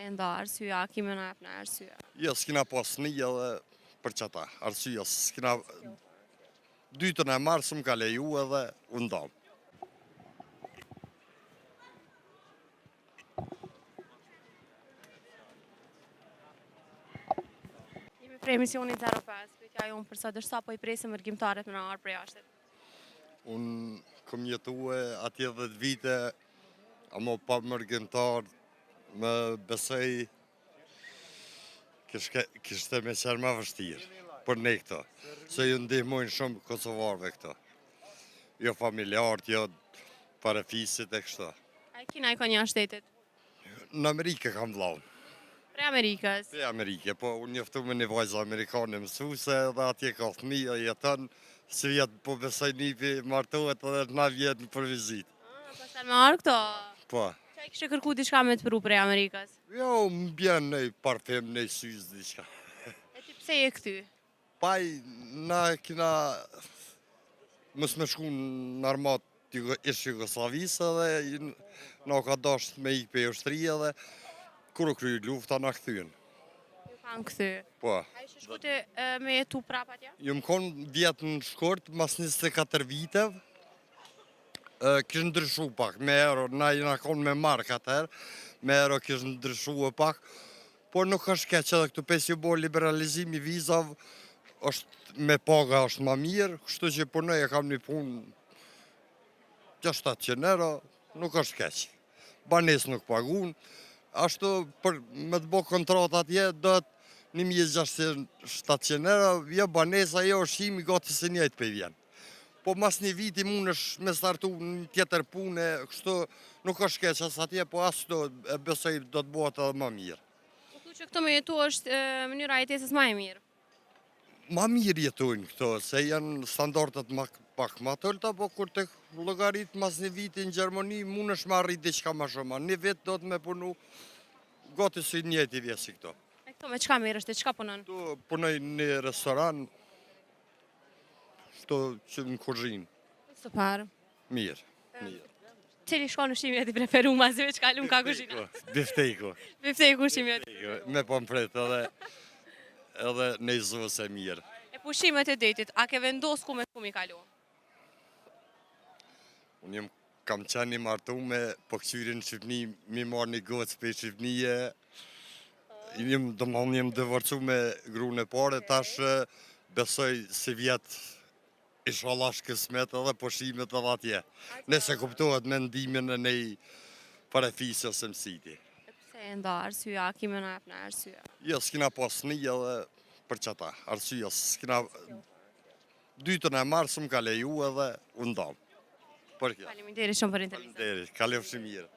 e nda arsyeja, a kime në jep në arsyeja? Jo, s'kina pas një edhe për qëta, arsyeja, s'kina... Dytën e marë s'm ka leju edhe u ndam. Jemi prej emisionit 05, pyetja jonë për sot është sa po i presim mërgjimtarët me në arë prej jashtit? Unë kom jetue atje 10 vite, ama pa mërgjimtar, më besoj kishte me qenë ma vështirë për ne këto, se ju ndihmojnë shumë Kosovarve këto. Jo familjarët, jo parefisit e kështu. A i kina i ka një shtetit? Në Amerike kam vlau. Prej Amerikës? Prej Amerike, po unë njoftu me një vajzë amerikane mësuse dhe atje ka fëmijë jetën, si vjetë po besoj nipi martohet edhe na vjetë për vizitë. Pasal me arë këto? Po. Qa i kështë kërku diçka me të pru prej Amerikës? Jo, më bjen në parfem, në syz, diçka. E ti pse je këty? Paj, na kina mos me shku në armat ish Jugoslavisë dhe na ka dasht me ik për Austria dhe kur u kryu lufta na kthyen. Ju kanë këthy? Po. A i shkute me jetu prap atje? Ju më konë vjetë në shkort, mas 24 vitev, kishë ndryshu pak, me euro, na jena konë me mark atër, me euro kishë ndryshu e pak, por nuk është keq edhe këtu pes ju bo liberalizimi vizav, është me paga është ma mirë, kështu që punoj e kam një punë 600 euro, nuk është keq. Banes nuk pagun, ashtu për me të bo kontrat atje, do të 1600 euro, jo banesa, jo shimi, gati se njëjtë për vjen. Po mas një viti mund është me startu një tjetër pune, kështu nuk është keq as atje, po ashtu e besoj do të bëhet edhe ma mirë. Po thu që këto me jetu është mënyra e jetesës ma e mirë? Ma mirë jetojnë këto, se janë standartet pak ma tëllta, po kur të llogarit mas një viti në Gjermani, mund është ma rrit diçka ma shumë. Një vit do të me punu, gati si njëti vjesi këto. E këto me qka mirë është, qka punën? Tu punoj një restoran, shto që në kuzhinë. Së parë. Mirë, mirë. Cili shko në ushqimi e ti preferu mazëve që kalum ka kuzhina? Biftejko. Biftejku ushqimi e ti? Me pompret edhe në izos e mirë. E pushimet e detit, a ke vendos ku me të mi kalu? Unë kam qenë i martume, po këqyri në Shqipni, mi marrë një gocë për Shqipnije. Jem dëvërcu me grune pare, tash besoj si vjetë inshallah shkësmet edhe pushimet edhe atje. Nëse kuptohet me ndimin e nej parefisë ose mësiti. E pse e nda arsyeja, a kime në jep në arsyeja? Jo, s'kina pas një edhe për qëta, arsyeja, s'kina... Dytën e marë s'm ka leju edhe u ndam. Për kjo. Faleminderit shumë për intervistën. Faleminderit, kalofshi mirë.